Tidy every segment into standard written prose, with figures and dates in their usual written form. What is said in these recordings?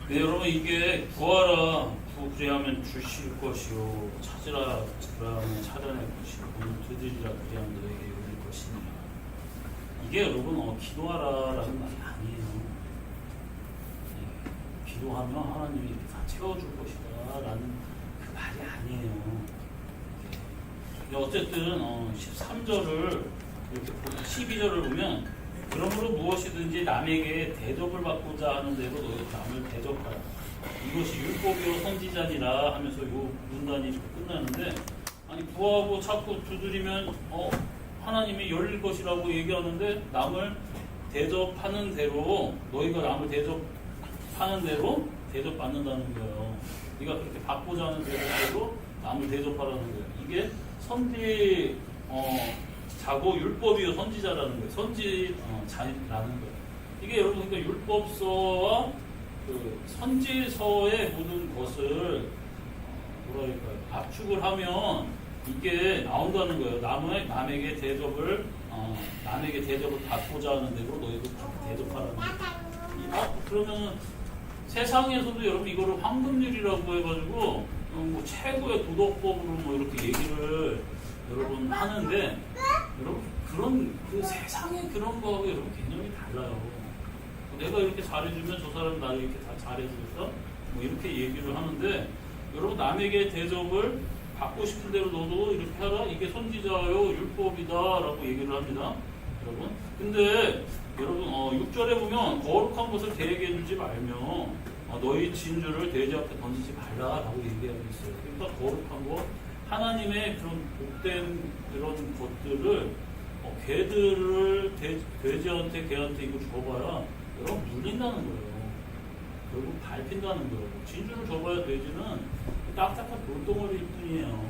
네, 여러분 이게 구하라 그리하면 주실 것이요 찾으라 그리하면 찾아낼 것이요 문을 두드리라 그리하면 너에게 열릴 것이니라. 이게 여러분 기도하라라는 말이 아니에요. 네, 기도하면 하나님이 이렇게 다 채워줄 것이다 라는 그 말이 아니에요. 네. 어쨌든 13절을 이렇게 12절을 보면 그러므로 무엇이든지 남에게 대접을 받고자 하는 대로 너희 남을 대접하라. 이것이 율법이요 선지자니라 하면서 요 문단이 이렇게 끝나는데, 아니 구하고 찾고 두드리면 하나님이 열릴 것이라고 얘기하는데 남을 대접하는 대로 너희가 남을 대접하는 대로 대접받는다는 거예요. 네가 그렇게 받고자 하는 대로 남을 대접하라는 거예요. 이게 선지 자고 율법이요 선지자라는 거예요. 선지자라는 거예요. 이게 여러분 그러니까 율법서와 그 선지서의 모든 것을 뭐랄까요 압축을 하면 이게 나온다는 거예요. 남에게 대접을 받고자 하는 대로 너희도 대접하라는 거예요. 그러면 세상에서도 여러분 이거를 황금률이라고 해가지고 뭐 최고의 도덕법으로 뭐 이렇게 얘기를 여러분 하는데, 여러분 그런 그 세상의 그런 거하고 여러분 개념이 달라요. 내가 이렇게 잘해주면 저 사람 나를 이렇게 다 잘해주겠어? 뭐 이렇게 얘기를 하는데, 여러분 남에게 대접을 받고 싶은 대로 너도 이렇게 하라. 이게 선지자요 율법이다라고 얘기를 합니다. 여러분. 근데 여러분 6절에 보면 거룩한 것을 대에게 주지 말며 너희 진주를 돼지 앞에 던지지 말라라고 얘기하고 있어요. 그러니까 거룩한 것, 하나님의 그런 복된 그런 것들을 개들을 돼지한테 개한테 이거 줘봐야 여러분 물린다는 거예요. 결국 밟힌다는 거예요. 진주를 줘봐야 돼지는 딱딱한 돌덩어리일 뿐이에요.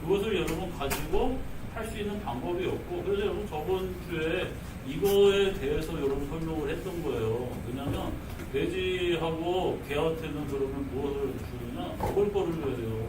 그것을 여러분 가지고 할 수 있는 방법이 없고, 그래서 여러분 저번 주에 이거에 대해서 여러분 설명을 했던 거예요. 왜냐면 돼지하고 개한테는 그러면 무엇을 주느냐? 먹을 거를 줘야 돼요.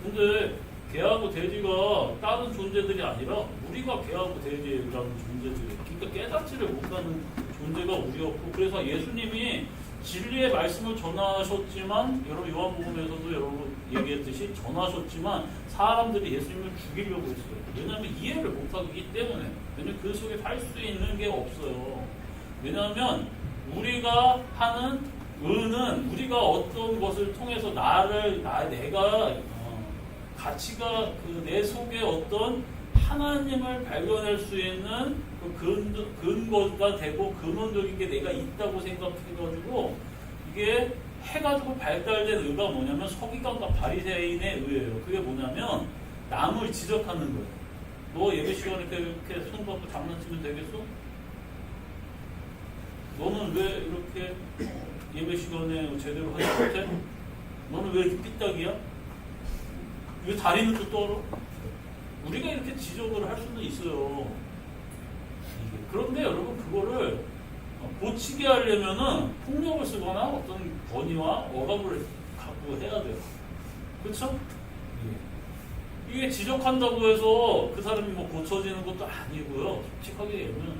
근데 개하고 돼지가 다른 존재들이 아니라 우리가 개하고 돼지라는 존재들이에요. 그러니까 깨닫지를 못하는 존재가 우리였고, 그래서 예수님이 진리의 말씀을 전하셨지만, 여러분 요한복음에서도 여러분 얘기했듯이 전하셨지만 사람들이 예수님을 죽이려고 했어요. 왜냐하면 이해를 못하기 때문에. 왜냐하면 그 속에 살 수 있는 게 없어요. 왜냐하면 우리가 하는 의는 우리가 어떤 것을 통해서 내가 가치가 내 속에 어떤 하나님을 발견할 수 있는 그 근거가 되고 근원적인 게 내가 있다고 생각해가지고 이게 해가지고 발달된 의가 뭐냐면 서기관과 바리새인의 의예요. 그게 뭐냐면 남을 지적하는 거예요. 너 예배 시간에 이렇게 손 갖고 장난치면 되겠어? 너는 왜 이렇게 예배 시간에 제대로 하지 못해? 너는 왜 이렇게 삐딱이야? 왜 다리는 또 떨어? 우리가 이렇게 지적을 할 수는 있어요. 그런데 여러분 그거를 고치게 하려면은 폭력을 쓰거나 어떤 권위와 억압을 갖고 해야 돼요. 그렇죠? 이게 지적한다고 해서 그 사람이 뭐 고쳐지는 것도 아니고요. 솔직하게 얘기하면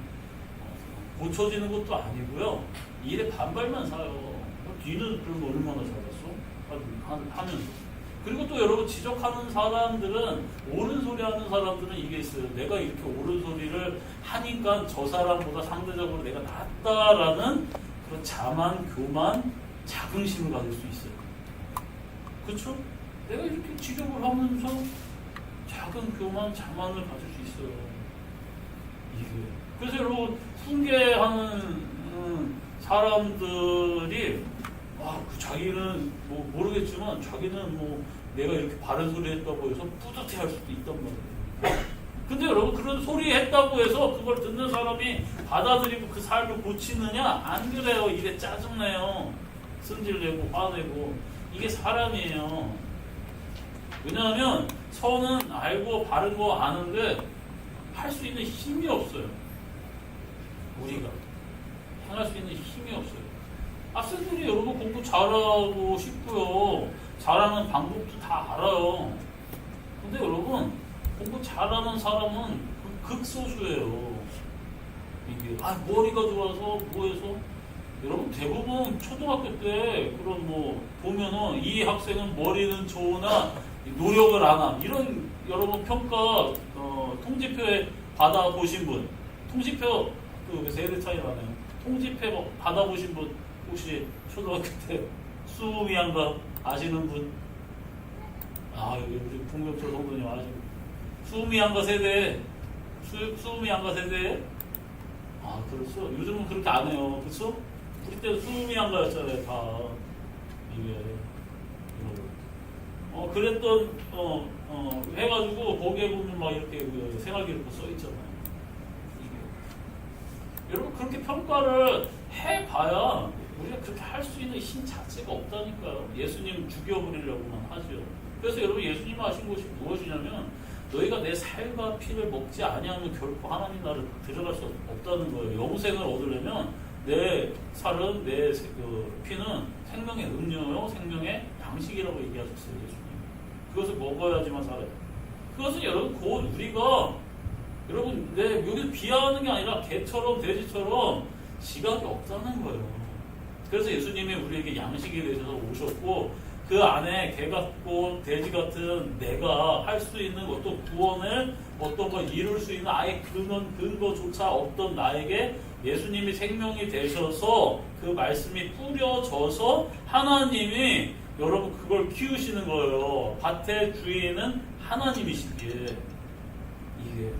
고쳐지는 것도 아니고요. 일에 반발만 사요. 뒤는 그럼 얼마나 잘했어? 하면서. 그리고 또 여러분 지적하는 사람들은, 옳은 소리 하는 사람들은 이게 있어요. 내가 이렇게 옳은 소리를 하니까 저 사람보다 상대적으로 내가 낫다라는 그런 자만, 교만, 자긍심을 가질 수 있어요. 그렇죠? 내가 이렇게 지적을 하면서 작은 교만, 자만을 가질 수 있어요. 이게. 그래서 여러분 훈계하는 사람들이 자기는 뭐 모르겠지만 자기는 뭐 내가 이렇게 바른 소리 했다고 해서 뿌듯해 할 수도 있단 말이에요. 근데 여러분 그런 소리 했다고 해서 그걸 듣는 사람이 받아들이고 그 삶을 고치느냐? 안 그래요. 이게 짜증내요. 승질내고 화내고. 이게 사람이에요. 왜냐하면 선은 알고 바른 거 아는데 할 수 수 있는 힘이 없어요. 우리가 행할 수 있는 힘이 없어요. 학생들이 여러분 공부 잘하고 싶고요. 잘하는 방법도 다 알아요. 근데 여러분 공부 잘하는 사람은 극소수예요. 이게 머리가 좋아서 뭐해서 여러분 대부분 초등학교 때 그런 뭐 보면은 이 학생은 머리는 좋으나 노력을 안 함. 이런 여러분 평가 통지표에 받아보신 분, 통지표 그 세대 차이 나네요. 통지표 받아보신 분 혹시 초등학교 때 수미양가 아시는 분? 여기 우리 풍경철 성도님 아시고 수미양가 세대, 수미양가 세대. 그렇죠. 요즘은 그렇게 안 해요. 그렇죠? 우리 때도 수미양가였잖아요, 다 이게. 그랬던 해가지고 거기에 보면 막 이렇게 그 생활기록부 써 있잖아요. 이게. 여러분 그렇게 평가를 해봐야 우리가 그렇게 할 수 있는 힘 자체가 없다니까요. 예수님 죽여버리려고만 하죠. 그래서 여러분 예수님 하신 것이 무엇이냐면 너희가 내 살과 피를 먹지 아니하면 결코 하나님 나라를 들어갈 수 없다는 거예요. 영생을 얻으려면 내 살은 내 피는 생명의 음료요, 생명의 양식이라고 얘기하셨어요. 예수님. 그것을 먹어야지만 살아요. 그것은 여러분 곧 우리가 여러분 여기서 비하하는 게 아니라 개처럼 돼지처럼 지각이 없다는 거예요. 그래서 예수님이 우리에게 양식이 되셔서 오셨고 그 안에 개 같고 돼지 같은 내가 할 수 있는 어떤 구원을 어떤 걸 이룰 수 있는 아예 근거조차 없던 나에게 예수님이 생명이 되셔서 그 말씀이 뿌려져서 하나님이 여러분 그걸 키우시는 거예요. 밭의 주인은 하나님이시기에 이게.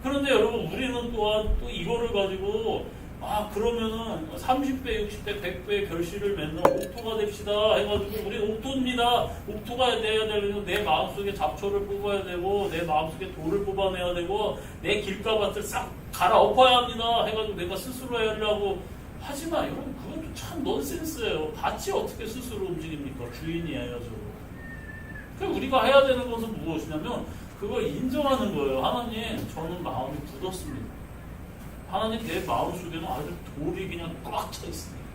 그런데 여러분 우리는 또한 또 이거를 가지고 그러면은 30배, 60배, 100배의 결실을 맺는 옥토가 됩시다 해가지고 우리 옥토입니다. 옥토가 돼야 되면 내 마음속에 잡초를 뽑아야 되고 내 마음속에 돌을 뽑아내야 되고 내 길가밭을 싹 갈아엎어야 합니다 해가지고 내가 스스로 하려고 하지만 여러분 그것도 참 넌센스예요. 밭이 어떻게 스스로 움직입니까? 주인이 해야죠. 그래서 우리가 해야 되는 것은 무엇이냐면 그걸 인정하는 거예요. 하나님 저는 마음이 굳었습니다. 하나님 내 마음속에는 아주 돌이 그냥 꽉 차 있습니다.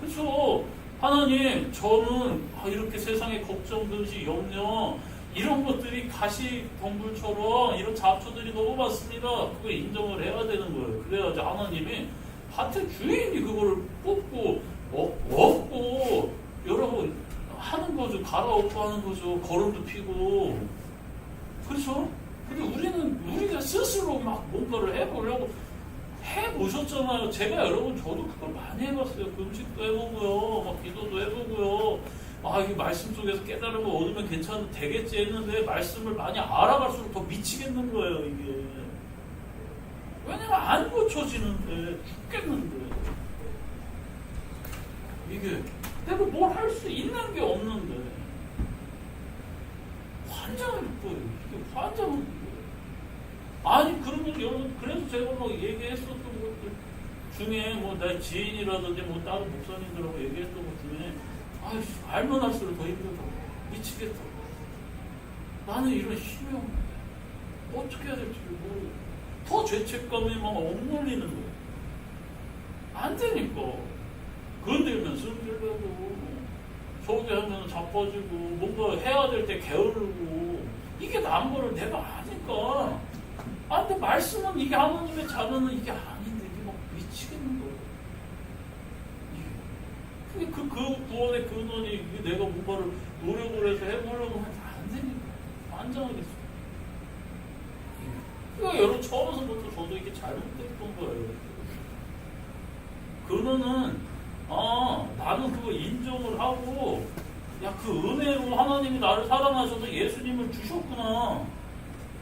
그렇죠. 하나님 저는 이렇게 세상에 걱정, 근심, 염려 이런 것들이 가시덤불처럼 이런 잡초들이 너무 많습니다. 그걸 인정을 해야 되는 거예요. 그래야지 하나님이 밭의 주인이 그거를 뽑고 먹고 여러분 하는 거죠. 갈아엎고 하는 거죠. 거름도 피고. 그렇죠? 근데 우리가 스스로 막 뭔가를 해보려고 해보셨잖아요. 제가 여러분 저도 그걸 많이 해봤어요. 금식도 해보고요. 막 기도도 해보고요. 이 말씀 속에서 깨달음을 얻으면 되겠지 했는데 말씀을 많이 알아갈수록 더 미치겠는 거예요, 이게. 왜냐면 안 고쳐지는데, 죽겠는데. 이게. 내가 뭘 할 수 있는 게 없는데. 환장을 거예요. 이게 환장을. 그러면 여러분, 그래서 제가 뭐 얘기했었던 것들 중에 내 지인이라든지 다른 목사님들하고 얘기했던 것 중에 알면 할수록 더 힘들다. 미치겠다. 나는 이런 힘이 없는데 어떻게 해야 될지 모르겠어. 더 죄책감에 막 옥몰리는 거예요. 안 되니까. 건들면 흔들려고 저기 하면 자빠지고 뭔가 해야 될 때 게으르고 이게 난 거를 내가 아니까. 근데 말씀은 이게 하나님의 자녀는 이게 아닌데 이게 막 미치겠는 거예요. 이게. 그 구원의 근원이 내가 뭔가를 노력을 해서 해보려고 하면 안 되니까. 안정하겠어요. 그러니까 여러분 처음서부터 저도 이게 잘못됐던 거예요. 근원은 나는 그거 인정을 하고 그 은혜로 하나님이 나를 사랑하셔서 예수님을 주셨구나.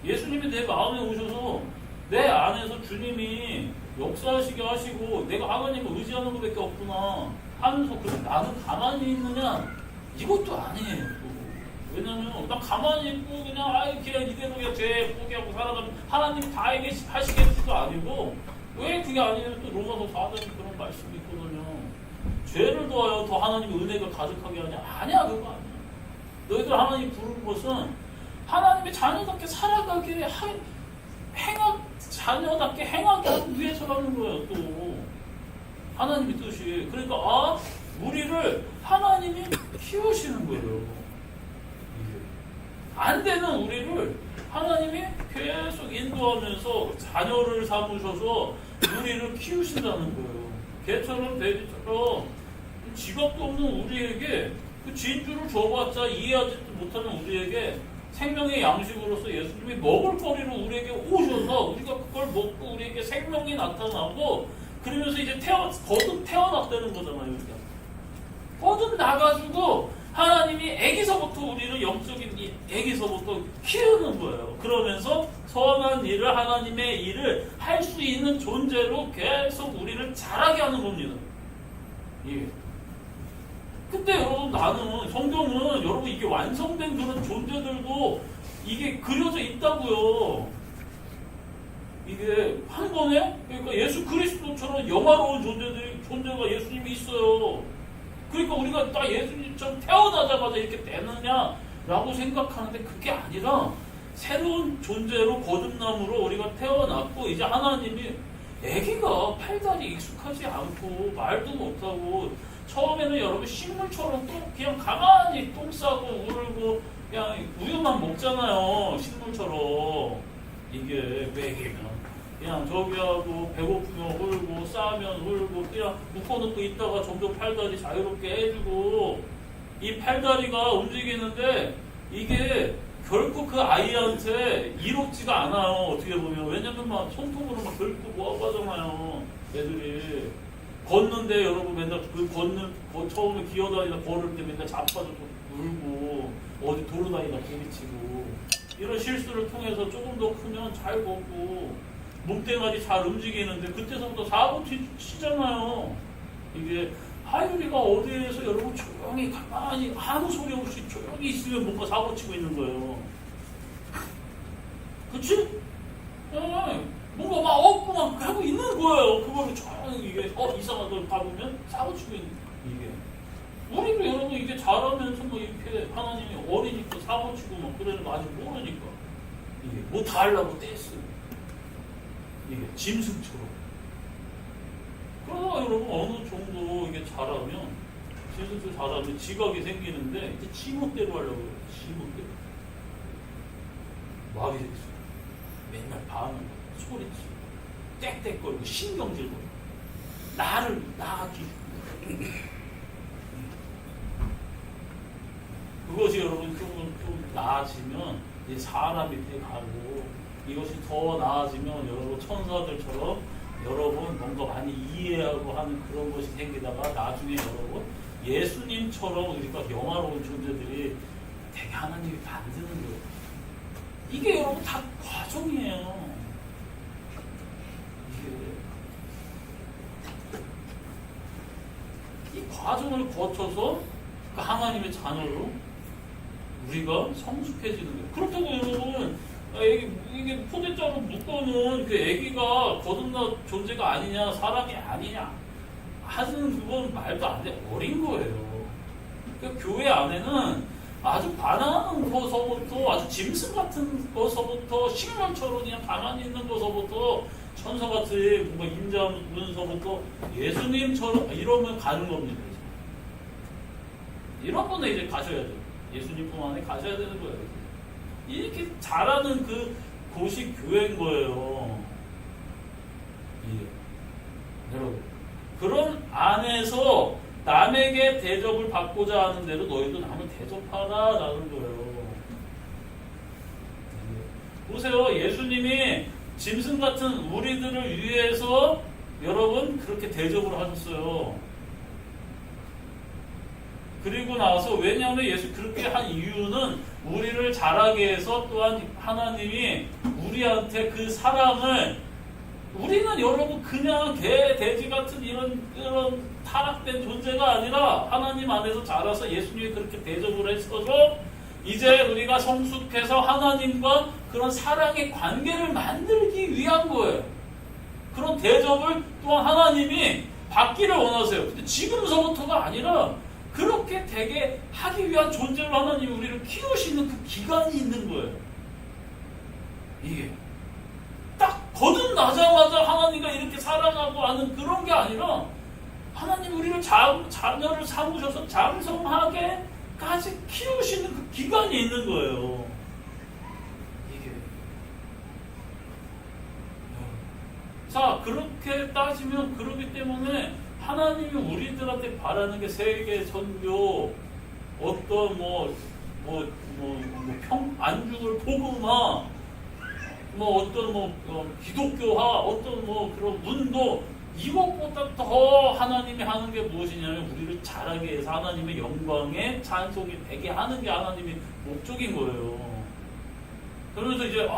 예수님이 내 마음에 오셔서 내 안에서 주님이 역사하시게 하시고 내가 하나님을 의지하는 것밖에 없구나 하면서 그래서 나는 가만히 있느냐? 이것도 아니에요. 왜냐면 나 가만히 있고 그냥 이대로 그냥 죄 포기하고 살아가면 하나님이 다 하시겠지도 아니고 왜 그게 아니에요? 또 로마서 4장에 그런 말씀이 있거든요. 죄를 더하여 더 하나님의 은혜가 가득하게 하냐? 아니야, 그거 아니야. 너희들 하나님 부르는 것은 하나님의 자녀답게 살아가게 자녀답게 행하게 하기 위해서라는 거예요. 또 하나님의 뜻이. 그러니까 우리를 하나님이 키우시는 거예요. 안 되는 우리를 하나님이 계속 인도하면서 자녀를 삼으셔서 우리를 키우신다는 거예요. 개처럼 돼지처럼 직업도 없는 우리에게 그 진주를 줘봤자 이해하지도 못하는 우리에게 생명의 양식으로서 예수님이 먹을 거리로 우리에게 오셔서 우리가 그걸 먹고 우리에게 생명이 나타나고 그러면서 이제 거듭 태어났다는 거잖아요. 우리가 거듭 나가지고 하나님이 애기서부터 우리를 영적인 애기서부터 키우는 거예요. 그러면서 선한 일을 하나님의 일을 할 수 있는 존재로 계속 우리를 자라게 하는 겁니다. 예. 근데 여러분 나는 성경은 여러분 이게 완성된 그런 존재들도 이게 그려져 있다고요. 이게 한 번에 그러니까 예수 그리스도처럼 영화로운 존재가 예수님이 있어요. 그러니까 우리가 딱 예수님처럼 태어나자마자 이렇게 되느냐라고 생각하는데 그게 아니라 새로운 존재로 거듭남으로 우리가 태어났고 이제 하나님이 애기가 팔다리 익숙하지 않고 말도 못하고 처음에는 여러분 식물처럼 또 그냥 가만히 똥 싸고 울고 그냥 우유만 먹잖아요. 식물처럼 이게 먹이면 그냥 저기하고 배고프면 울고 싸면 울고 그냥 묶어놓고 있다가 점점 팔다리 자유롭게 해주고 이 팔다리가 움직이는데 이게 결코 그 아이한테 이롭지가 않아요. 어떻게 보면 왜냐면 막 손톱으로 막 긁고 뭐하고 하잖아요. 애들이 걷는데 여러분 맨날 처음에 기어다니다 걸을 때 맨날 자빠져서 울고 어디 돌아다니다 부딪히고 이런 실수를 통해서 조금 더 크면 잘 걷고 몸뚱아리 잘 움직이는데 그때서부터 사고 치잖아요. 이게 하율이가 어디에서 여러분 조용히 가만히 아무 소리 없이 조용히 있으면 뭔가 사고 치고 있는 거예요. 그치? 뭔가 막 없고 막 하고 있는 거예요. 그거를 조용히 이게 이상하다 봐보면 사고 치고 있는 이게. 우리도 여러분 이게 잘하면서 뭐 이렇게 하나님이 어리니까 사고 치고 막 그러는 거 아직 모르니까 이게 뭐 다 하려고 떼쓰고 이게 짐승처럼. 그러다가 여러분 어느 정도 이게 잘하면 짐승처럼 잘하면 지각이 생기는데 이제 지멋대로 하려고 해요. 지멋대로. 마귀 새끼 맨날 반응 소리치고 땡땡거리고 신경질거리고 나를 나기 그것이 여러분 좀 나아지면 이제 사람 밑에 가고 이것이 더 나아지면 여러분 천사들처럼 여러분 뭔가 많이 이해하고 하는 그런 것이 생기다가 나중에 여러분 예수님처럼 우리가 영화로운 존재들이 되게 하나님이 만드는 거예요. 이게 여러분 다 과정이에요. 이 과정을 거쳐서 그 하나님의 자녀로 우리가 성숙해지는 거예요. 그렇다고 여러분 이게 포대자로 묶어놓은 그 애기가 거듭난 존재가 아니냐 사람이 아니냐 하는 그건 말도 안 돼. 어린 거예요. 그러니까 교회 안에는 아주 반항하는 거서부터 아주 짐승 같은 거서부터 식물처럼 그냥 가만히 있는 거서부터 천사같이 뭔가 임자면서부터 예수님처럼 이러면 가는 겁니다. 이런 분은 이제 가셔야 돼요. 예수님뿐 안에 가셔야 되는 거예요. 이렇게 잘하는 그 곳이 교회인 거예요. 예. 여러분 그런 안에서 남에게 대접을 받고자 하는 대로 너희도 남을 대접하라 라는 거예요. 보세요. 예수님이 짐승 같은 우리들을 위해서 여러분 그렇게 대접을 하셨어요. 그리고 나서 왜냐하면 예수 그렇게 한 이유는 우리를 자라게 해서 또한 하나님이 우리한테 그 사랑을 우리는 여러분 그냥 개, 돼지 같은 이런 타락된 존재가 아니라 하나님 안에서 자라서 예수님이 그렇게 대접을 했어서 이제 우리가 성숙해서 하나님과 그런 사랑의 관계를 만들기 위한 거예요. 그런 대접을 또한 하나님이 받기를 원하세요. 근데 지금서부터가 아니라 그렇게 되게 하기 위한 존재로 하나님이 우리를 키우시는 그 기간이 있는 거예요. 이게 딱 거듭 태어나자마자 하나님과 이렇게 살아가고 하는 그런 게 아니라 하나님 우리를 자녀를 삼으셔서 장성하게까지 키우시는 그 기간이 있는 거예요. 이게. 자, 그렇게 따지면 그러기 때문에 하나님이 우리들한테 바라는 게 세계 선교, 어떤 안중을 복음화, 기독교화, 그런 운동, 이것보다 더 하나님이 하는 게 무엇이냐면 우리를 자라게 해서 하나님의 영광에 찬송이 되게 하는 게 하나님의 목적인 거예요. 그러면서 이제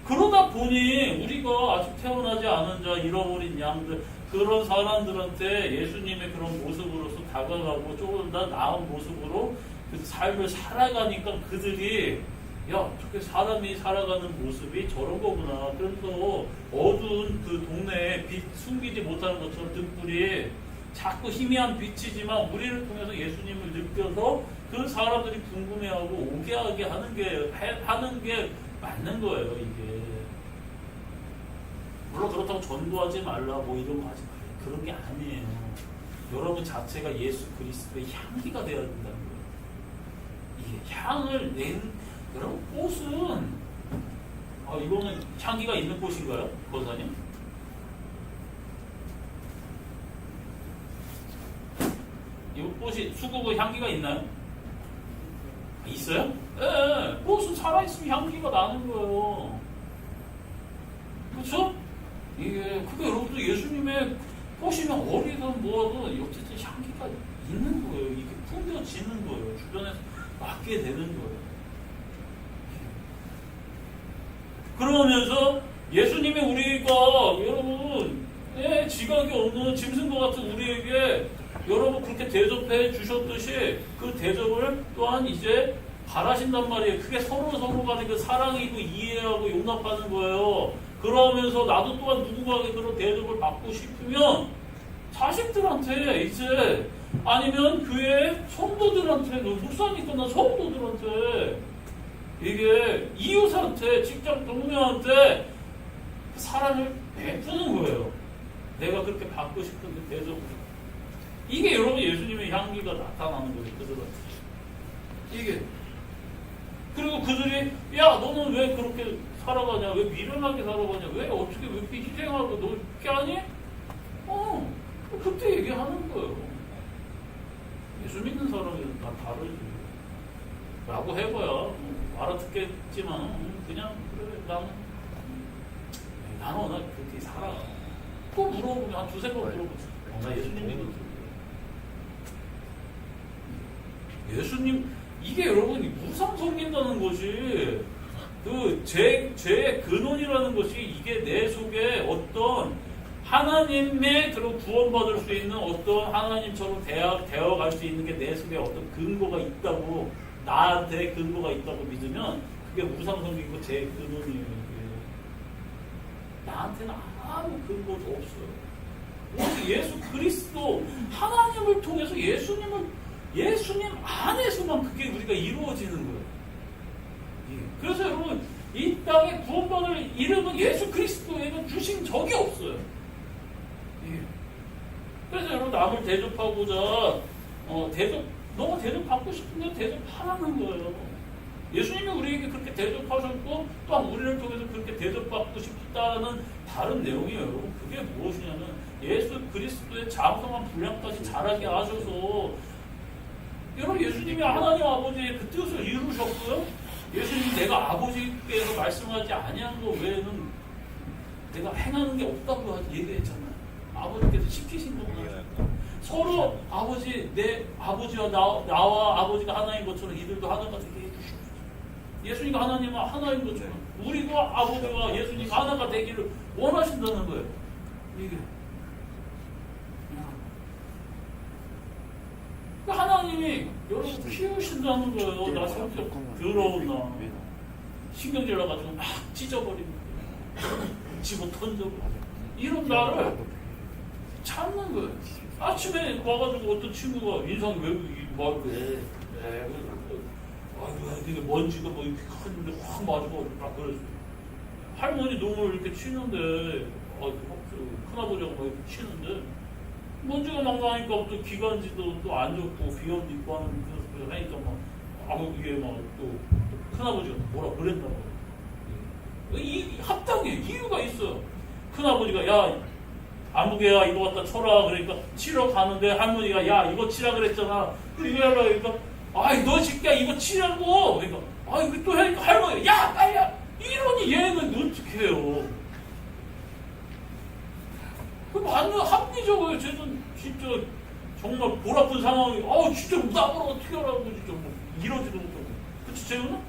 그러다 보니 우리가 아직 태어나지 않은 자, 잃어버린 양들, 그런 사람들한테 예수님의 그런 모습으로서 다가가고 조금 더 나은 모습으로 그 삶을 살아가니까 그들이 저렇게 사람이 살아가는 모습이 저런 거구나. 그래서 어두운 그 동네에 빛 숨기지 못하는 것처럼 등불이 자꾸 희미한 빛이지만 우리를 통해서 예수님을 느껴서 그 사람들이 궁금해하고 오게 하게 하는 게 맞는 거예요, 이게. 물론 그렇다고 전도하지 말라 이런 거 하지 말라. 그런 게 아니에요. 여러분 자체가 예수 그리스도의 향기가 되어야 된다는 거예요. 이게 향을 여러분 꽃은 이거는 향기가 있는 꽃인가요? 권사님? 이 꽃이 수국의 향기가 있나요? 있어요? 예, 꽃은 살아있으면 향기가 나는 거예요. 그렇죠? 그게 여러분들 예수님의 꽃이면 어리든 뭐든 어쨌든 향기가 있는 거예요. 이게 풍겨지는 거예요. 주변에서 맡게 되는 거예요. 그러면서 예수님이 우리가 여러분 지각이 없는 짐승과 같은 우리에게 여러분 그렇게 대접해 주셨듯이 그 대접을 또한 이제 바라신단 말이에요. 그게 서로가 그 사랑이고 이해하고 용납하는 거예요. 그러면서 나도 또한 누군가에게 그런 대접을 받고 싶으면 자식들한테 이제 아니면 교회 성도들한테 목사니까 성도들한테 이게 이웃한테 직장 동료한테 사랑을 베푸는 거예요. 내가 그렇게 받고 싶은 그 대접을. 이게 여러분 예수님의 향기가 나타나는 거예요. 그들한테. 이게. 그리고 그들이 너는 왜 그렇게 살아가냐? 왜 미련하게 살아가냐? 왜 이렇게 희생하고 너 이렇게 하니? 그때 얘기하는 거예요. 예수 믿는 사람이 다 다르지. 라고 해봐야 알아듣겠지만 그냥 그래 나는 워낙 그렇게 살아. 또 물어보면 한 두세 번 물어보지. 나 예수님 믿는 예수님 이게 여러분이 무상 섬긴다는 것이 그 죄의 근원이라는 것이 이게 내 속에 어떤 하나님의 그런 구원받을 수 있는 어떤 하나님처럼 되어갈 수 있는 게 내 속에 어떤 근거가 있다고 나한테 근거가 있다고 믿으면 그게 무상 섬기고 제 근원이에요. 나한테는 아무 근거도 없어요. 예수 그리스도 하나님을 통해서 예수님 안에서만 그게 우리가 이루어지는 거예요. 그래서 여러분 이 땅에 구원받을 이름은 예수 그리스도에는 주신 적이 없어요. 그래서 여러분 남을 대접하고자 너가 대접받고 싶은데 대접하라는 거예요. 예수님이 우리에게 그렇게 대접하셨고 또한 우리를 통해서 그렇게 대접받고 싶다는 다른 내용이에요. 여러분 그게 무엇이냐면 예수 그리스도의 장성한 분량까지 자라게 하셔서 여러분 예수님이 하나님 아버지의 그 뜻을 이루셨고요. 예수님이 내가 아버지께서 말씀하지 아니한 것 외에는 내가 행하는 게 없다고 얘기했잖아요. 아버지께서 시키신 것만 서로 내 아버지와 나와 아버지가 하나인 것처럼 이들도 하나가 되게 해주시옵소서. 예수님과 하나님은 하나인 것처럼 우리가 아버지와 예수님 하나가 되기를 원하신다는 거예요. 이게 하나님이 여러분 키우신다는 거예요. 나 성격 더러운 나 신경질 나가지고 막 찢어버리는 거예요. 집어 던져버리고 이런 나를 참는 거예요. 아침에 와가지고 어떤 친구가 인상이 왜 이렇게 이게 먼지가 이렇게 큰데 확 맞고 막 그랬어요. 할머니 농을 이렇게 치는데 큰아버지가 막 이렇게 치는데 먼지가 막 나니까 또 기관지도 또 안 좋고 비염도 있고 하는 그래서 하니까 막 이게 막 또 큰아버지가 뭐라 그랬나 봐요. 이 합당해 이유가 있어요. 큰아버지가 야 안부개야 이거 갖다 쳐라 그러니까 치러 가는데 할머니가 야 이거 치라 그랬잖아 이거 하라 그러니까 아이 너 새끼야 이거 치라고 그러니까 아 이거 또 하니까 할머니가 야 빨리야 이러니 얘는 어떻게 해요. 완전 합리적이에요. 쟤는 진짜 정말 보라픈 상황이 진짜 나보러 어떻게 하라고 진짜 뭐 이러지도 못하고 그치 쟤는?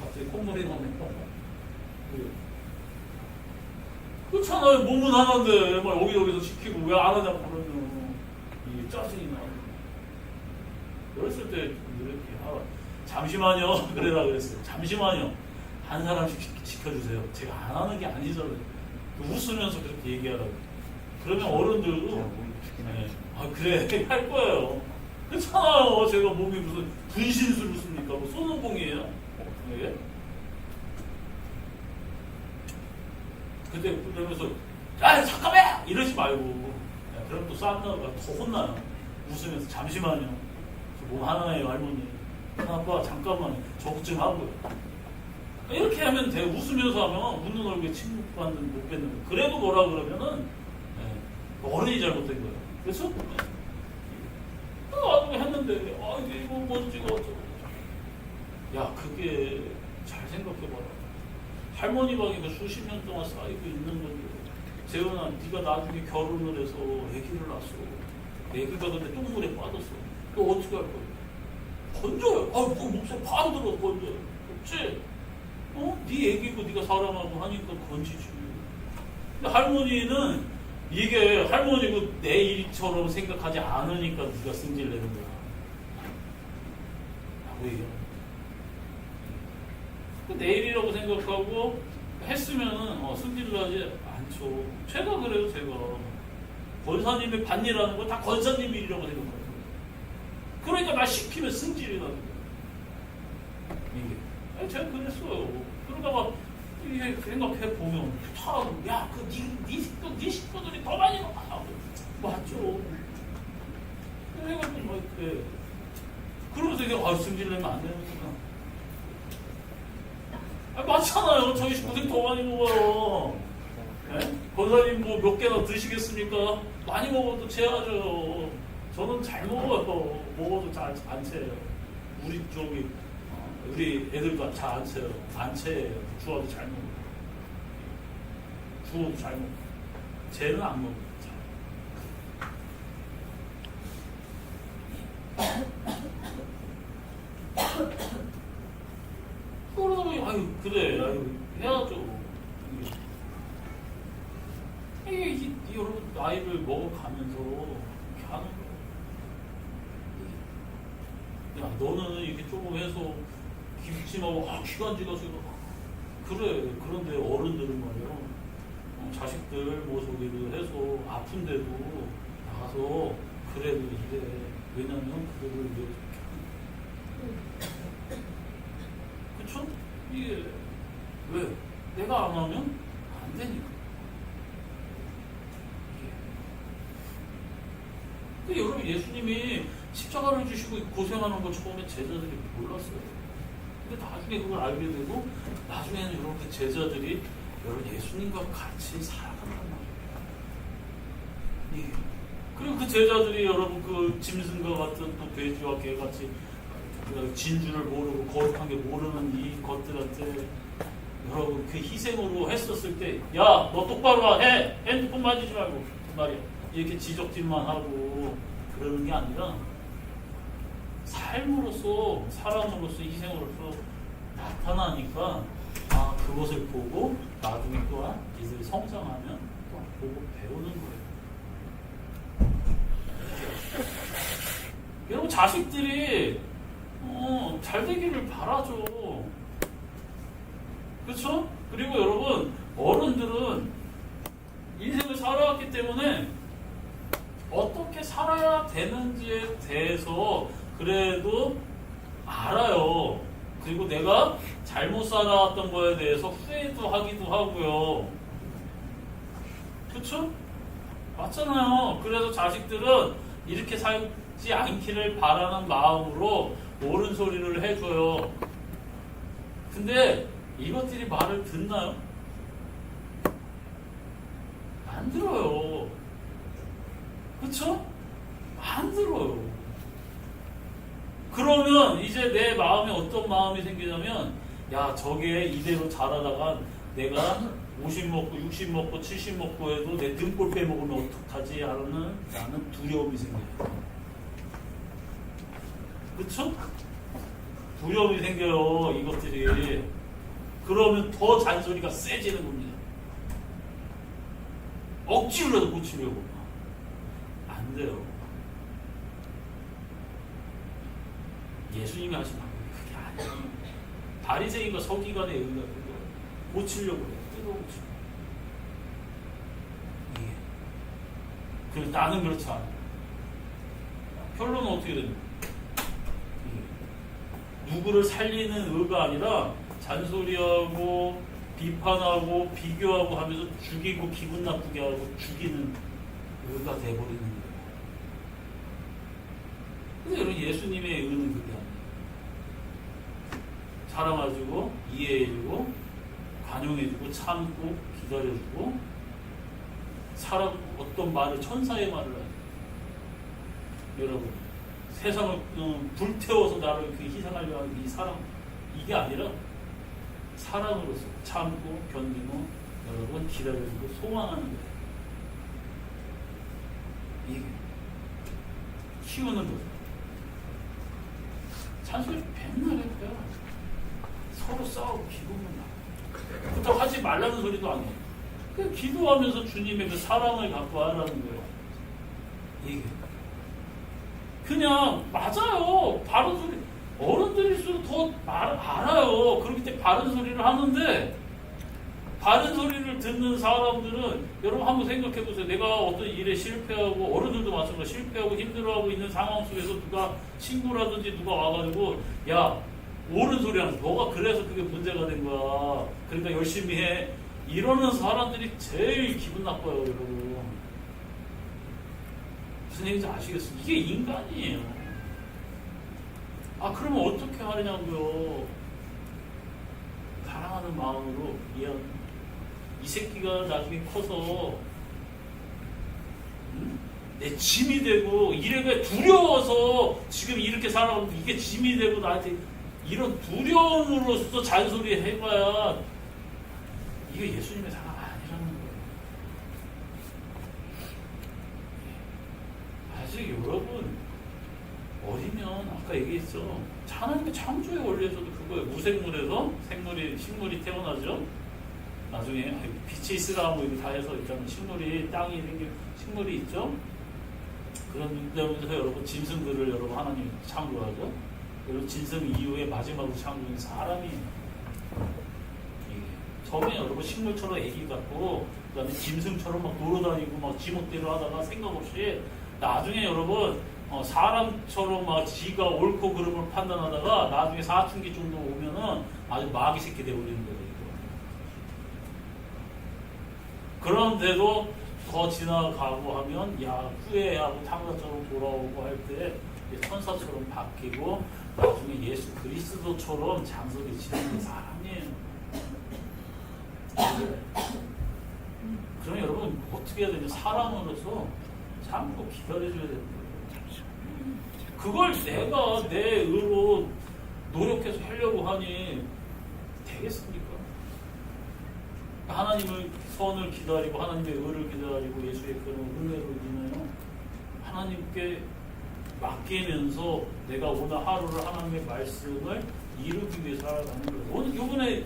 갑자기 콧물이 나네. 그렇잖아요. 몸은 하나인데 막 여기저기서 시키고 왜 안 하냐고 그러면 이게 짜증이 나. 그랬을 때 이렇게 잠시만요. 그래라 그랬어요. 잠시만요. 한 사람씩 지켜주세요. 제가 안 하는 게 아니잖아요. 웃으면서 그렇게 얘기하라고. 그러면 어른들도 네. 그래 할 거예요. 그렇잖아요. 제가 몸이 무슨 분신술을 씁니까? 뭐 손오공이에요? 네. 그때 그러면서 야 잠깐만 이러지 말고 그럼 또 싼나가 더 혼나요. 웃으면서 잠시만요. 몸 하나예요 할머니. 아빠 잠깐만 저것 좀 하고요. 이렇게 하면 돼. 웃으면서 하면 웃는 얼굴에 침묵받는 못 뱉는 거. 그래도 뭐라 그러면은 어른이 잘못된 거예요. 그래서 나중에 했는데 이거 뭔지가 어쩌고 야 그게 잘 생각해봐라. 할머니 방에 수십 년 동안 쌓이고 있는 건데 재현아 네가 나중에 결혼을 해서 아기를 낳았어. 아기가 근데 똥물에 빠졌어. 너 어떻게 할 거야? 건져요. 그 목소리 반 들어 건져요. 그렇지? 네 아기고 네가 사랑하고 하니까 건지지. 근데 할머니는 이게 할머니고 내 일처럼 생각하지 않으니까 네가 승질 내는 거야. 라고 얘기해요. 내일이라고 생각하고 했으면은 승질나지 않죠. 제가 그래요. 제가 권사님의 밭일하는 거 다 권사님 일이라고 생각해요. 그러니까 나 시키면 승질이 나는 거예요. 이게 제가 그랬어요. 그러다가 이게 생각해 보면 야네 식구들이 더 많이 먹어. 맞죠. 해가지고 이렇게 그러면서 이게 승질 내면 안 되는구나. 맞잖아요. 저희 식구들이 더 많이 먹어요. 네? 권사님 뭐 몇 개나 드시겠습니까? 많이 먹어도 체하죠. 저는 잘 먹어요. 먹어도 잘 안 체해요. 우리 애들도 잘 안 체해요. 안 체해요. 주어도 잘 먹어요. 주어도 잘 먹어요. 쟤는 안 먹어요. 그러다 보니 그래 해야죠. 이게 여러분 나이를 먹어가면서 이렇게 하는 거야. 야 너는 이렇게 조금 해서 기침하고 기관지가 지금 그래. 그런데 어른들은 말이에요. 자식들 뭐 저기를 해서 아픈데도 나가서 그래도 이래. 왜냐면 그거를 그쵸? 이게 왜? 내가 안 하면 안 되니까. 근데 여러분 예수님이 십자가를 주시고 고생하는 걸 처음에 제자들이 몰랐어요. 근데 나중에 그걸 알게 되고 나중에는 여러분 그 제자들이 여러분 예수님과 같이 살아간단 말이에요. 그리고 그 제자들이 여러분 그 짐승과 같은 또 돼지와 개같이 진주를 모르고 거룩한 게 모르는 이 것들한테 여러분 그 희생으로 했었을 때 야 너 똑바로 해 핸드폰 만지지 말고 말이야 이렇게 지적질만 하고 그러는 게 아니라 삶으로서 사람으로서 희생으로서 나타나니까 그것을 보고 나중에 또한 이들이 성장하면 또 보고 배우는 거예요. 여러분 자식들이 잘 되기를 바라죠. 그렇죠? 그리고 여러분 어른들은 인생을 살아왔기 때문에 어떻게 살아야 되는지에 대해서 그래도 알아요. 그리고 내가 잘못 살아왔던 거에 대해서 후회도 하기도 하고요. 그쵸? 맞잖아요. 그래서 자식들은 이렇게 살지 않기를 바라는 마음으로 옳은 소리를 해줘요. 근데 이것들이 말을 듣나요? 안 들어요. 그쵸? 안 들어요. 그러면 이제 내 마음에 어떤 마음이 생기냐면, 야, 저게 이대로 자라다가 내가 50 먹고 60 먹고 70 먹고 해도 내 등골 빼먹으면 어떡하지? 하는 나는 두려움이 생겨요. 그쵸? 두려움이 생겨요, 이것들이. 그러면 더 잔소리가 세지는 겁니다. 억지로라도 고치려고. 안 돼요. 예수님이 하신 방법이 그게 아니에요. 바리새인과 서기관의 의가 그거 고치려고 해요. 뜯어고치고. 예. 그래서 나는 그렇지 않아. 결론은 어떻게 됩니까? 예. 누구를 살리는 의가 아니라 잔소리하고 비판하고 비교하고 하면서 죽이고 기분 나쁘게 하고 죽이는 의가 돼버리는 거예요. 근데 여러분 예수님의 의는 그게 아니에요. 사랑해주고 이해해주고 관용해주고 참고 기다려주고 사람 어떤 말을 천사의 말을 하죠. 여러분 세상을 불태워서 나를 그 희생하려 하는 이 사랑 이게 아니라 사랑으로서 참고 견디고 여러분 기다려주고 소망하는 거예요. 이게 키우는 거죠. 잔소리 맨날 할 거야. 서로 싸우고 기도만 하고. 그렇다고 하지 말라는 소리도 아니에요. 그냥 기도하면서 주님의 그 사랑을 갖고 하라는 거예요. 이게. 그냥 맞아요. 바른 소리. 어른들일수록 더 알아요. 그렇기 때문에 바른 소리를 하는데 바른 소리를 듣는 사람들은 여러분 한번 생각해 보세요. 내가 어떤 일에 실패하고 어른들도 마찬가지로 실패하고 힘들어하고 있는 상황 속에서 누가 친구라든지 누가 와가지고 야 옳은 소리 하는 너가 그래서 그게 문제가 된 거야. 그러니까 열심히 해. 이러는 사람들이 제일 기분 나빠요. 여러분. 무슨 얘기인지 아시겠어요? 이게 인간이에요. 아 그러면 어떻게 하느냐고요. 사랑하는 마음으로 이 새끼가 나중에 커서 내 짐이 되고 이래가 두려워서 지금 이렇게 살아가고 이게 짐이 되고 나한테 이런 두려움으로써 잔소리 해봐야 이게 예수님의 사랑 아니라는 거예요. 아직 여러분 어리면 아까 얘기했죠. 하나님의 창조의 원리에서도 그거예요. 무생물에서 식물이 태어나죠. 나중에 빛이 있으라고 이거 다 해서 일단 식물이 땅이 생긴 식물이 있죠. 그런 데면서 여러분 짐승들을 여러분 하나님 창조하죠. 그리고 짐승 이후에 마지막으로 창조된 사람이에요. 처음에 여러분 식물처럼 애기 같고 그다음에 짐승처럼 막 돌아다니고 막 지멋대로 하다가 생각 없이 나중에 여러분 사람처럼 막 지가 옳고 그름을 판단하다가 나중에 사춘기 정도 오면은 아주 마귀 새끼 되어버리는 거예요. 그런데도 더 지나가고 하면 야 후회하고 탕자처럼 돌아오고 할 때 천사처럼 바뀌고 나중에 예수 그리스도처럼 장소리 지르는 사람이에요. 그럼 여러분 어떻게 해야 되냐? 사랑으로서 참고 기다려줘야 되는 거예요. 그걸 내가 내 의로 노력해서 하려고 하니 되겠습니까? 하나님의 선을 기다리고 하나님의 의를 기다리고 예수의 그런 은혜를 인하여 하나님께 맡기면서 내가 오늘 하루를 하나님의 말씀을 이루기 위해 살아가는 거예요. 오늘 요번에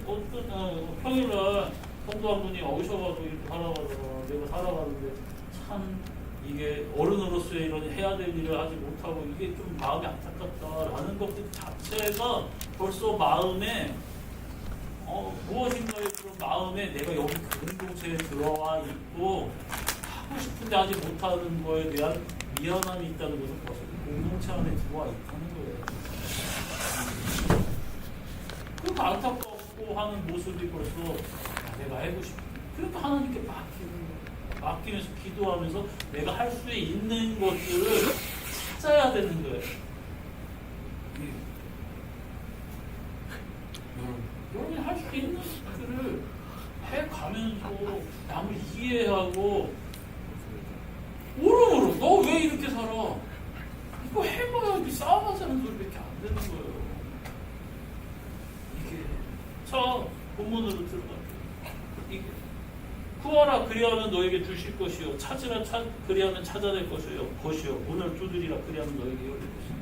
평일날 성도 한 분이 오셔가지고 이렇게 살아가다가 내가 살아가는데 참 이게 어른으로서의 이런 해야 될 일을 하지 못하고 이게 좀 마음이 안타깝다라는 것들 자체가 벌써 마음에 무엇인가의 그런 마음에 내가 여기 공동체에 들어와 있고 하고 싶은데 하지 못하는 거에 대한 미안함이 있다는 것은 벌써 공동체 안에 들어와 있다는 거예요. 그러니까 안타깝고 하는 모습이 벌써 내가 하고 싶어. 그러니까 하나님께 맡기는 거예요. 맡기면서 기도하면서 내가 할 수 있는 것들을 찾아야 되는 거예요. 여러분이 할 수 있는 것들을 해가면서 남을 이해하고 오르오르 너 왜 이렇게 살아? 이거 해봐야지 싸움하자는 소리밖에 안 되는 거예요. 이게 자 본문으로 들어갈게요. 이게 구하라 그리하면 너에게 주실 것이요 찾으라 그리하면 찾아낼 것이요 문을 두드리라 그리하면 너에게 열릴 것이요.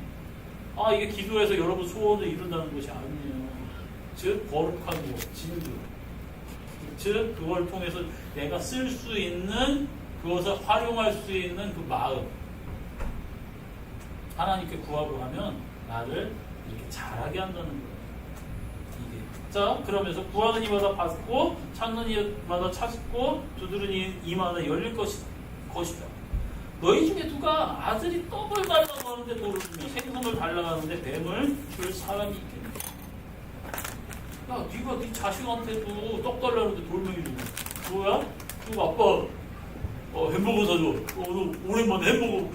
아 이게 기도해서 여러분 소원을 이룬다는 것이 아니에요. 즉 거룩한 것, 진주. 즉 그걸 통해서 내가 쓸 수 있는 그것을 활용할 수 있는 그 마음. 하나님께 구하고 하면 나를 이렇게 잘하게 한다는 거예요. 이게. 자, 그러면서 구하는 이마다 받고 찾는 이마다 찾고 두드리는 이마다 열릴 것이다. 너희 중에 누가 아들이 떡을 달라고 하는데 돌을 주며 생선을 달라고 하는데 뱀을 줄 사람이 있겠냐? 야, 네가 네 자식한테도 떡 달라는데 돌멩이 주고 뭐야? 그거 아빠 햄버거 사줘. 오늘 오랜만에 햄버거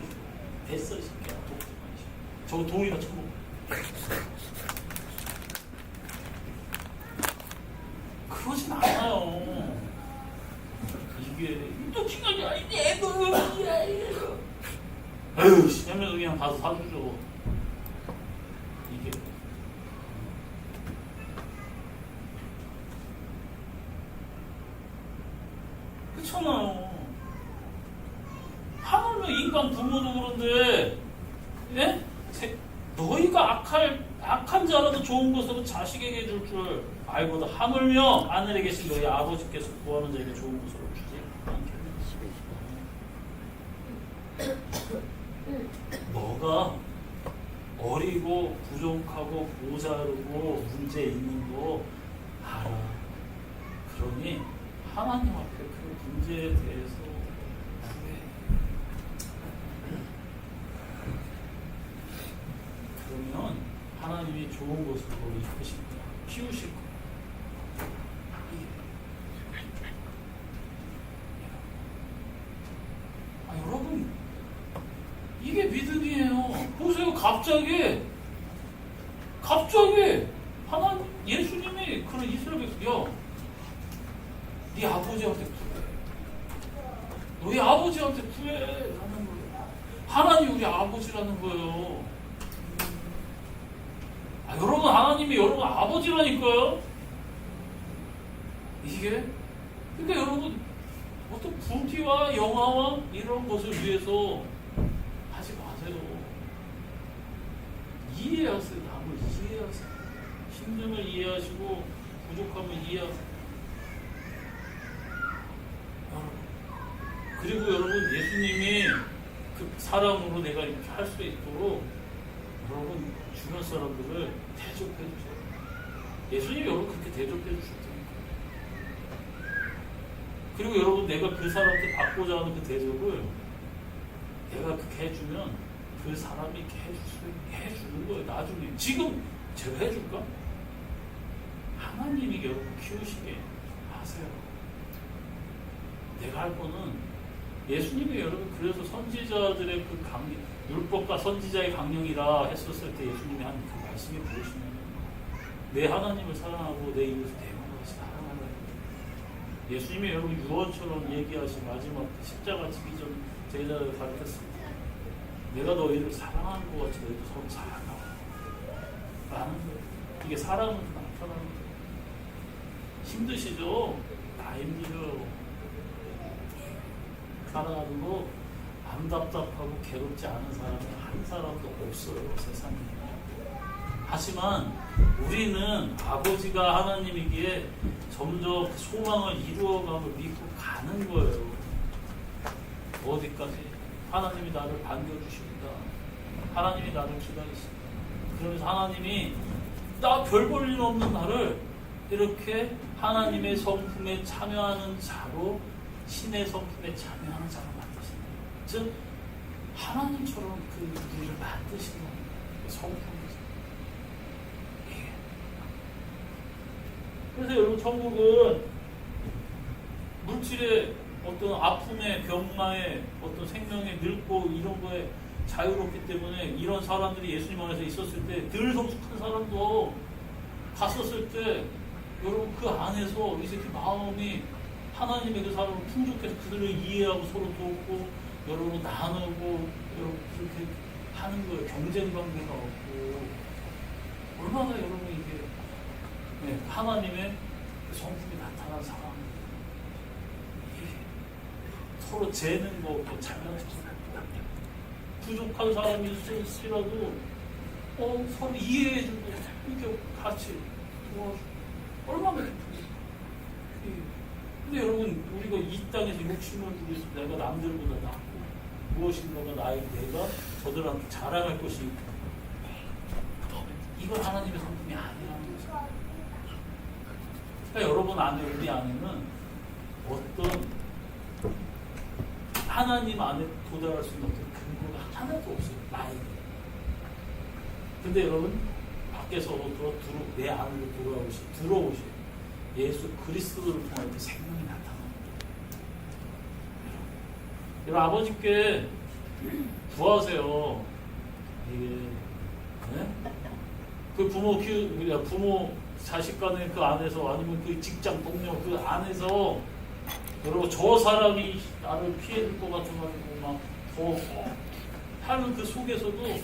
됐어 이 새끼야. 저거 돈이나 쳐먹어. 그러진 않아요. 이게 또 중요한 게 아닌데 에휴 하면서 그냥 가서 사주죠. 이게 그렇잖아요. 하물며 인간 부모도 그런데 예? 너희가 악한 자라도 좋은 것으로 자식에게 줄 줄 알고도 하물며 하늘에 계신 너희 아버지께서 구하는 자에게 좋은 것으로 주지 않겠느냐. 너가 어리고 부족하고 모자르고 문제 있는 거 알아. 그러니 하나님 앞에 그 문제에 대해서 구해. 그러면 하나님이 좋은 것으로 이끄실 거야. 키우실 거야. 여러분 이게 믿음이에요. 보세요. 갑자기 하나님 예수님이 그런 이스라엘 백성 네 아버지한테 구해. 너희 아버지한테 구해라는 거예요. 하나님 우리 아버지라는 거예요. 여러분 하나님이 여러분 아버지라니까요. 이게 그러니까 여러분 어떤 부귀와 영화와 이런 것을 위해서 하지 마세요. 이해하세요. 남을 이해하세요. 힘듦을 이해하시고 부족함을 이해하세요. 그리고 여러분 예수님이 그 사랑으로 내가 이렇게 할 수 있도록 여러분 주변 사람들을 대접해 주세요. 예수님이 여러분 그렇게 대접해 주셨다니까요. 그리고 여러분 내가 그 사람한테 받고자 하는 그 대접을 내가 그렇게 해주면 그 사람이 이렇게 해주는 거예요. 나중에 지금 제가 해줄까? 하나님이 여러분 키우시게 하세요. 내가 할 거는 예수님이 여러분 그래서 선지자들의 그 강령, 율법과 선지자의 강령이라 했었을 때 예수님이 한 그 말씀이 무엇이냐면 내 하나님을 사랑하고 내 이웃을 대만같이 사랑하라. 예수님이 여러분 유언처럼 얘기하신 마지막 십자가 지기 전 제자를 가르쳤을 때 내가 너희를 사랑하는 것 같이 너희도 서로 사랑하라 라는 거예요. 이게 사랑은 나타나는 거예요. 힘드시죠? 나 힘들어요. 살아가는 거 안 답답하고 괴롭지 않은 사람이 한 사람도 없어요. 세상에. 하지만 우리는 아버지가 하나님이기에 점점 소망을 이루어감을 믿고 가는 거예요. 어디까지? 하나님이 나를 반겨주십니다. 하나님이 나를 기다리십니다. 그러면서 하나님이 나 별 볼 일 없는 나를 이렇게 하나님의 성품에 참여하는 자로 신의 성품에 참여하는 자로 만드신다. 즉 하나님처럼 그 우리를 만드신 겁니다. 성품이죠. 그래서 여러분 천국은 물질의 어떤 아픔의 병마의 어떤 생명의 늙고 이런 거에 자유롭기 때문에 이런 사람들이 예수님 안에서 있었을 때 덜 성숙한 사람도 갔었을 때 여러분 그 안에서 이 새끼 마음이 하나님의 그 사람을 풍족해서 그들을 이해하고 서로 돕고 여러분 나누고 여러분 그렇게 하는 거예요. 경쟁 관계가 없고 얼마나 여러분 이게 하나님의 성품이 나타난 상황 서로 재는 거 잘못해서 부족한 사람이 있을지라도 서로 이해해주고 이렇게 같이 도와주고 얼마나 기쁘겠어요. 근데 여러분 우리가 이 땅에서 욕심을 부려서 내가 남들보다 낫고 무엇인가가 내가 저들한테 자랑할 것이 있고 이건 하나님의 성품이 아니라는 거죠. 그러니까 여러분 안에 우리 안에는 어떤 하나님 안에 도달할 수 있는 어떤 근거가 하나도 없어요. 나에게. 근데 여러분 밖에서부터 내 안으로 들어오시 예수 그리스도를 통할 때 생명이 나타납니다. 여러분 아버지께 구하세요. 이게 그 부모 자식 간의 그 안에서 아니면 그 직장 동료 그 안에서 여러분 저 사람이 나를 피해줄 것 같아가지고 막 더 하는 그 속에서도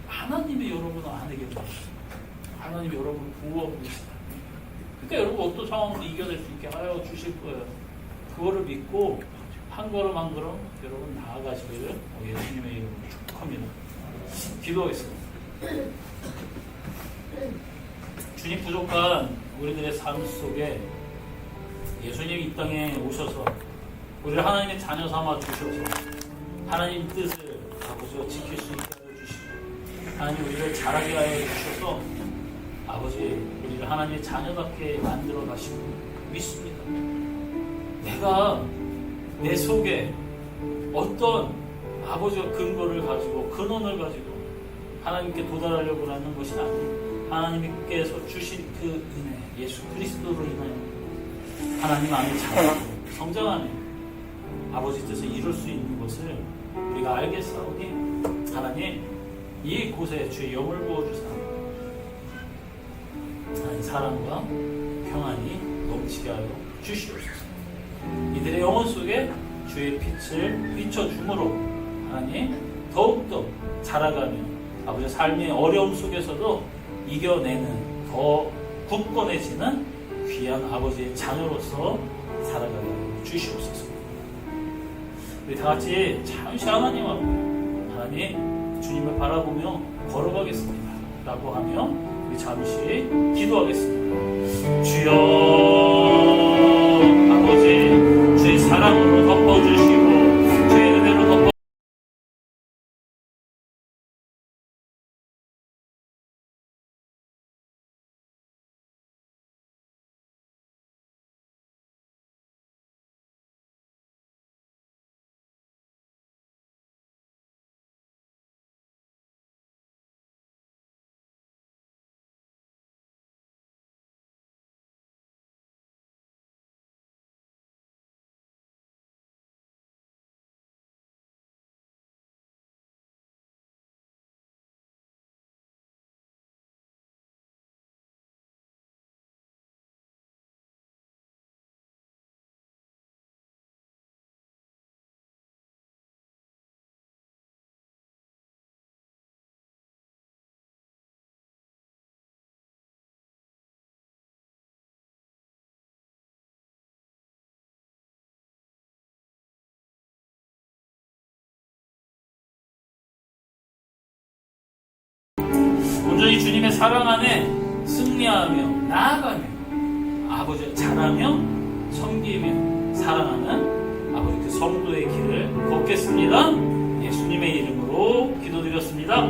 하나님이 여러분 안에 계세요. 하나님이 여러분을 보호하고 계시다. 그러니까 여러분 어떤 상황도 이겨낼 수 있게 하여 주실 거예요. 그거를 믿고 한 걸음 한 걸음 여러분 나아가시기를 예수님의 이름으로 축복합니다. 기도하겠습니다. 주님 부족한 우리들의 삶 속에 예수님이 이 땅에 오셔서 우리를 하나님의 자녀 삼아 주셔서 하나님 뜻을 아버지가 지킬 수 있게 하여 주시고 하나님 우리를 자라게 하여 주셔서 아버지 우리를 하나님의 자녀답게 만들어 가시고 믿습니다. 내가 내 속에 어떤 아버지가 근거를 가지고 근원을 가지고 하나님께 도달하려고 하는 것이 아니고 하나님께서 주신 그 은혜 예수 그리스도로 인하여 하나님 안에 자라고 성장하는 아버지 뜻을 이룰 수 있는 것을 우리가 알겠사오니 하나님 이곳에 주의 영을 부어주사 하나님 사랑과 평안이 넘치게 하여 주시옵소서. 이들의 영혼 속에 주의 빛을 비춰줌으로 하나님 더욱더 자라가며 아버지의 삶의 어려움 속에서도 이겨내는 더 굳건해지는 귀한 아버지의 자녀로서 살아가게 하여 주시옵소서. 우리 다같이 잠시 하나님 앞에 하나님 주님을 바라보며 걸어가겠습니다 라고 하며 우리 잠시 기도하겠습니다. 주여 아버지 주의 사랑으로 덮어주시고 주의 은혜로 덮어 온전히 주님의 사랑 안에 승리하며 나아가며 아버지를 자라며 섬기며 사랑하는 아버지 그 성도의 길을 걷겠습니다. 예수님의 이름으로 기도드렸습니다.